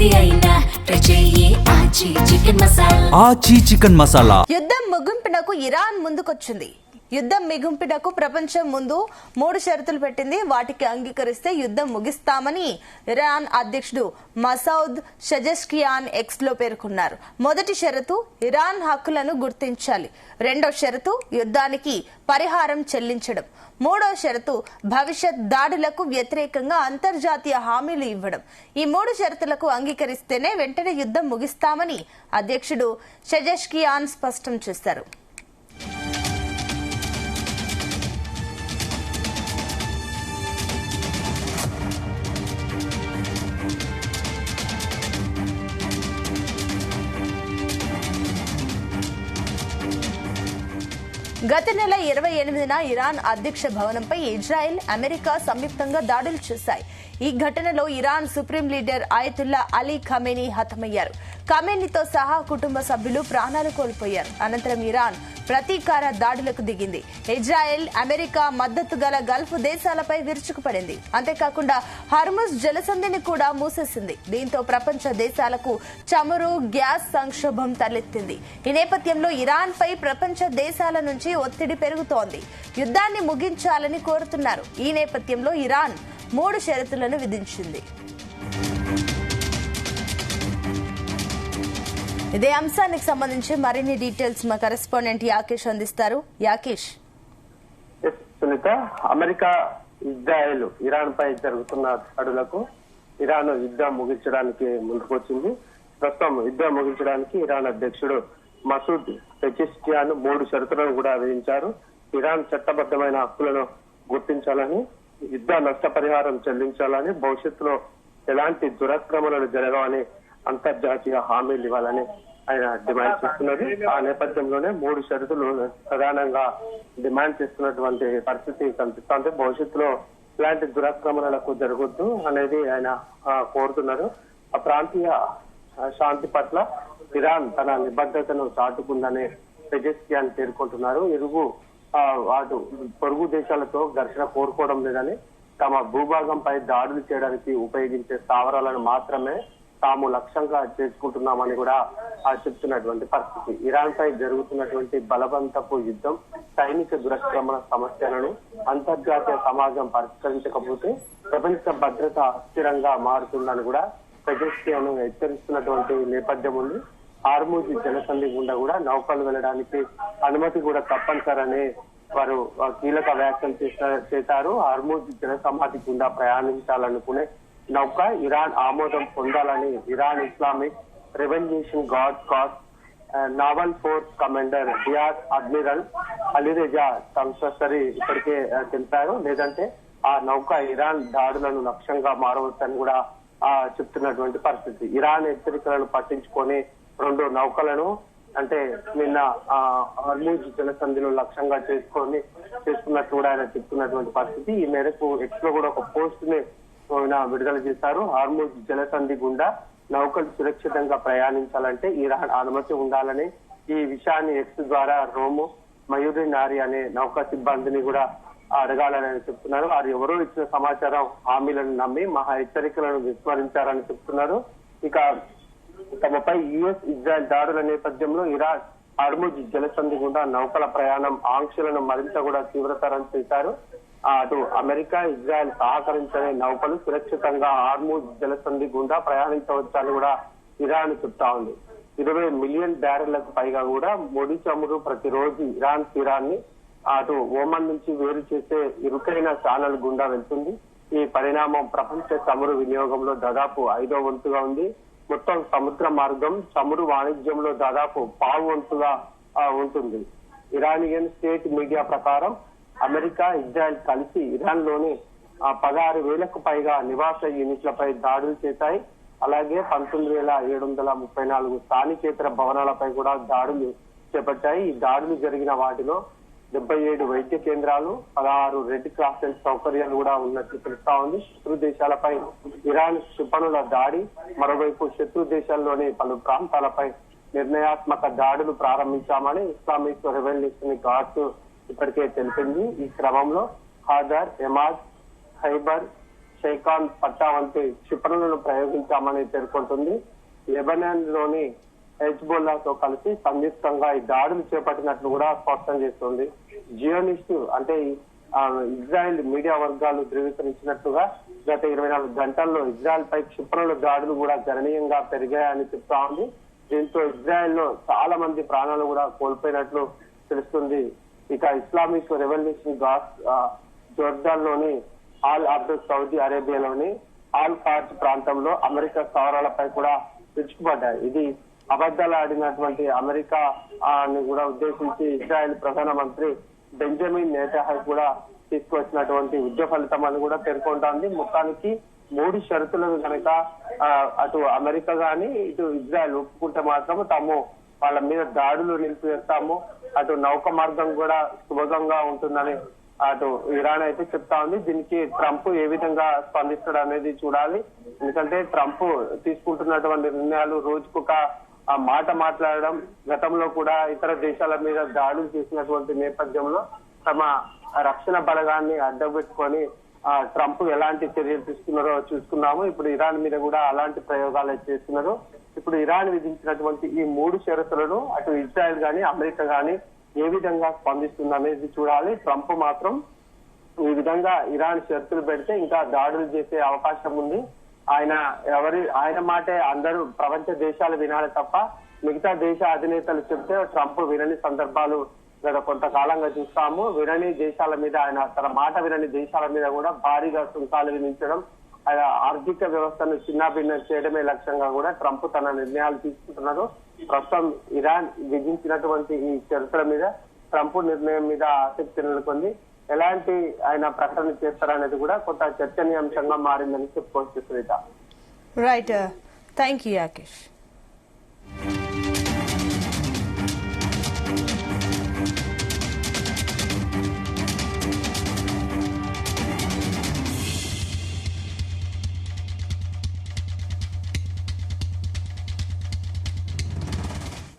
ఏది అయినా ట్రై చెయ్యి ఆచి చికెన్ మసాలా. ఆచి చికెన్ మసాలా. యుద్ధం ముగింపునకు ఇరాన్ ముందుకొచ్చింది. యుద్ధం మిగుంపుటకు ప్రపంచం ముందు 3 షరతులు పెట్టింది. వాటికి అంగీకరిస్తే యుద్ధం ముగిస్తామని ఇరాన్ అధ్యక్షుడు మసౌద్ షజెష్కియాన్ ఎక్స్ లో పేర్కొన్నారు. మొదటి షరతు ఇరాన్ హక్కులను గుర్తించాలి. రెండో షరతు యుద్ధానికి పరిహారం చెల్లించడం. మూడో షరతు భవిష్యత్ దాడులకు వ్యతిరేకంగా అంతర్జాతీయ హామీలు ఇవ్వడం. ఈ 3 షరతులకు అంగీకరిస్తేనే వెంటనే యుద్ధం ముగిస్తామని అధ్యక్షుడు షజెష్కియాన్ స్పష్టం చేశారు. గత నెల 28న ఇరాన్ అధ్యక్ష భవనంపై ఇజ్రాయెల్, అమెరికా సంయుక్తంగా దాడులు చేశాయి. ఈ ఘటనలో Iran supreme leader Ayatollah Ali Khamenei హతమయ్యారు. ఖమేనీతో సహా కుటుంబ సభ్యులు ప్రాణాలు కోల్పోయారు. అనంతరం ఇరాన్ ప్రతీకార దాడులకు దిగింది. ఇజ్రాయెల్, అమెరికా మద్దతు గల గల్ఫ్ దేశాలపై విరుచుకుపడింది. అంతేకాకుండా హర్ముజ్ జలసంధిని కూడా మూసేసింది. దీంతో ప్రపంచ దేశాలకు చమురు, గ్యాస్ సంక్షోభం తలెత్తింది. ఈ నేపథ్యంలో ఇరాన్ పై ప్రపంచ దేశాల నుంచి ఒత్తిడి పెరుగుతోంది. యుద్ధాన్ని ముగించాలని కోరుతున్నారు. ఈ నేపథ్యంలో ఇరాన్ 3 షరతులను విధించింది. ఇదే అంశానికి సంబంధించి మరిన్ని డీటెయిల్స్ మా కరెస్పాండెంట్ యాకేష్ అందిస్తారు. Yakesh. Sunitha, America, Israel Iran పై జరుగుతున్న దాడులకు ఇరాన్ యుద్ధం ముగించడానికి ముందుకొచ్చింది. ప్రస్తుతం యుద్ధం ముగించడానికి ఇరాన్ అధ్యక్షుడు మసూద్ పెజెష్కియాన్ 3 షరతులను కూడా విధించారు. ఇరాన్ చట్టబద్దమైన హక్కులను గుర్తించాలని, యుద్ధ నష్టపరిహారం చెల్లించాలని, భవిష్యత్తులో ఎలాంటి దురాక్రమణలు జరగవని అంతర్జాతీయ హామీలు ఇవ్వాలని ఆయన డిమాండ్ చేస్తున్నారు. ఆ నేపథ్యంలోనే 3 షరతులు ప్రధానంగా డిమాండ్ చేస్తున్నటువంటి పరిస్థితి కనిపిస్తోంది. భవిష్యత్తులో ఇలాంటి దురాక్రమణలకు జరగొద్దు అనేది ఆయన కోరుతున్నారు. ఆ ప్రాంతీయ శాంతి పట్ల ఇరాన్ తన నిబద్ధతను చాటుకుందని పెజెష్కియాన్ పేర్కొంటున్నారు. వాటి పొరుగు దేశాలతో ఘర్షణ కోరుకోవడం లేదని, తమ భూభాగంపై దాడులు చేయడానికి ఉపయోగించే స్థావరాలను మాత్రమే తాము లక్ష్యంగా చేసుకుంటున్నామని కూడా చెప్తున్నటువంటి పరిస్థితి. ఇరాన్ పై జరుగుతున్నటువంటి బలవంతపు యుద్ధం, సైనిక దురాక్రమణ సమస్యలను అంతర్జాతీయ సమాజం పరిష్కరించకపోతే ప్రపంచ భద్రత అస్థిరంగా మారుతుందని కూడా పెజెష్కియాన్ హెచ్చరిస్తున్నటువంటి నేపథ్యం ఉంది. హార్ముజ్ జలసంధి గుండా కూడా నౌకలు వెళ్లడానికి అనుమతి కూడా తప్పనిసరని వారు కీలక వ్యాఖ్యలు చేశారు. హార్ముజ్ జలసమాధి గుండా ప్రయాణించాలనుకునే నౌక ఇరాన్ ఆమోదం పొందాలని Iran Islamic revolution guard corps naval force commander rear admiral Alireza Sansari ఇప్పటికే తెలిపారు. లేదంటే ఆ నౌక ఇరాన్ దాడులను లక్ష్యంగా మారవచ్చని కూడా చెప్తున్నటువంటి పరిస్థితి. ఇరాన్ హెచ్చరికలను పట్టించుకొని 2 నౌకలను అంటే నిన్న హర్ముజ్ జలసంధిలో లక్ష్యంగా చేసుకున్నట్టు కూడా ఆయన చెప్తున్నటువంటి పరిస్థితి. ఈ మేరకు ఎక్స్ లో కూడా ఒక పోస్ట్ ని విడుదల చేశారు. హార్ముజ్ జలసంధి గుండా నౌకలు సురక్షితంగా ప్రయాణించాలంటే ఇరాన్ అనుమతి ఉండాలని, ఈ విషయాన్ని ఎక్స్ ద్వారా రోము మయూరి నారి అనే నౌకా సిబ్బందిని కూడా అడగాలని చెప్తున్నారు. వారు ఎవరో ఇచ్చిన సమాచారం హామీలను నమ్మి మహా హెచ్చరికలను విస్మరించారని చెప్తున్నారు. ఇక తమపై యుఎస్, ఇజ్రాయెల్ దాడుల నేపథ్యంలో ఇరాన్ హార్ముజ్ జలసంధి గుండా నౌకల ప్రయాణం ఆంక్షలను మరింత కూడా తీవ్రతరం చేశారు. అటు అమెరికా, ఇజ్రాయెల్ సహకరించని నౌకలు సురక్షితంగా హార్ముజ్ జలసంధి గుండా ప్రయాణించవచ్చని కూడా ఇరాన్ చెప్తా ఉంది. 20 మిలియన్ బ్యారెళ్లకు పైగా కూడా ముడి చమురు ప్రతిరోజు ఇరాన్ తీరాన్ని అటు ఓమన్ నుంచి వేరు చేసే ఇరుకైన ఛానల్ గుండా వెళ్తుంది. ఈ పరిణామం ప్రపంచ చమురు వినియోగంలో దాదాపు 5వ వంతుగా ఉంది. మొత్తం సముద్ర మార్గం చమురు వాణిజ్యంలో దాదాపు 1/2 వంతుగా ఉంటుంది. ఇరానియన్ స్టేట్ మీడియా ప్రకారం అమెరికా, ఇజ్రాయెల్ కలిసి ఇరాన్ లోని 16,000కు పైగా నివాస యూనిట్లపై దాడులు చేశాయి. అలాగే 19,734 స్థానికేతర భవనాలపై కూడా దాడులు చేపట్టాయి. ఈ దాడులు జరిగిన వాటిలో 77 వైద్య కేంద్రాలు, 16 రెడ్ క్రాస్ సౌకర్యాలు కూడా ఉన్నట్లు తెలుస్తా ఉంది. శత్రు దేశాలపై ఇరాన్ క్షిపణుల దాడి, మరోవైపు శత్రు దేశాల్లోని పలు ప్రాంతాలపై నిర్ణయాత్మక దాడులు ప్రారంభించామని ఇస్లామిక్ రెవల్యూషన్ గార్డ్స్ ఇప్పటికే తెలిపింది. ఈ క్రమంలో ఖాదర్, ఎమాద్, ఖైబర్, షైఖాన్ పట్టా వంటి క్షిపణులను ప్రయోగించామని పేర్కొంటుంది. లెబనాన్ లోని హెజ్బోల్లాతో కలిసి సంయుక్తంగా ఈ దాడులు చేపట్టినట్లు కూడా స్పష్టం చేస్తుంది. జియోనిస్టు అంటే ఇజ్రాయెల్ మీడియా వర్గాలు ధృవీకరించినట్లుగా గత 24 గంటల్లో ఇజ్రాయెల్ పై క్షిపణుల దాడులు కూడా గణనీయంగా పెరిగాయని చెప్తా ఉంది. దీంతో ఇజ్రాయెల్ లో చాలా మంది ప్రాణాలు కూడా కోల్పోయినట్లు తెలుస్తుంది. ఇక ఇస్లామిక్ రెవల్యూషన్ గార్డ్స్ జోర్డాన్ లోని ఆల్ అబ్దుల్ సౌదీ అరేబియాలోని ఆల్ ఖాజ్ ప్రాంతంలో అమెరికా స్థావరాలపై కూడా విరుచుకుపడ్డాయి. ఇది అబద్దాలు ఆడినటువంటి అమెరికా కూడా ఉద్దేశించి ఇజ్రాయెల్ ప్రధానమంత్రి బెంజమిన్ నెతన్యాహు కూడా తీసుకొచ్చినటువంటి యుద్ధ ఫలితం అని కూడా పేర్కొంటోంది. మొత్తానికి 3 షరతులను కనుక అటు అమెరికా గాని ఇటు ఇజ్రాయెల్ ఒప్పుకుంటే మాత్రం తాము వాళ్ళ మీద దాడులు నిలిపివేస్తాము, అటు నౌక మార్గం కూడా సుభగంగా ఉంటుందని అటు ఇరాన్ అయితే చెప్తా ఉంది. దీనికి ట్రంప్ ఏ విధంగా స్పందిస్తాడు అనేది చూడాలి. ఎందుకంటే ట్రంప్ తీసుకుంటున్నటువంటి నిర్ణయాలు రోజుకొక మాట మాట్లాడడం, గతంలో కూడా ఇతర దేశాల మీద దాడులు చేసినటువంటి నేపథ్యంలో తమ రక్షణ బలగాన్ని అడ్డబెట్టుకొని ట్రంప్ ఎలాంటి చర్యలు తీసుకున్నారో చూసుకున్నాము. ఇప్పుడు ఇరాన్ మీద కూడా అలాంటి ప్రయోగాలు చేస్తున్నారు. ఇప్పుడు ఇరాన్ విధించినటువంటి ఈ 3 షరతులను అటు ఇజ్రాయెల్ గాని అమెరికా గాని ఏ విధంగా స్పందిస్తుంది అనేది చూడాలి. ట్రంప్ మాత్రం ఈ విధంగా ఇరాన్ షరతులు పెడితే ఇంకా దాడులు చేసే అవకాశం ఉంది. ఆయన మాటే అందరూ ప్రపంచ దేశాలు వినాలి తప్ప మిగతా దేశ అధినేతలు చెప్తే ట్రంప్ వినని సందర్భాలు గత కొంతకాలంగా చూస్తాము. వినని దేశాల మీద తన మాట వినని దేశాల మీద కూడా భారీగా సుంకాలు విధించడం, ఆర్థిక వ్యవస్థను చిన్నాభిన్నం చేయడమే లక్ష్యంగా కూడా ట్రంప్ తన నిర్ణయాలు తీసుకుంటున్నారు. ప్రస్తుతం ఇరాన్ విధించినటువంటి ఈ షరతుల మీద ట్రంప్ నిర్ణయం మీద ఆసక్తి నెలకొంది. ఎలాంటి ఆయన ప్రకటన చేస్తారనేది కూడా కొంత చర్చనీయాంశంగా మారిందని చెప్పుకోవచ్చు. Right, thank you Yakesh.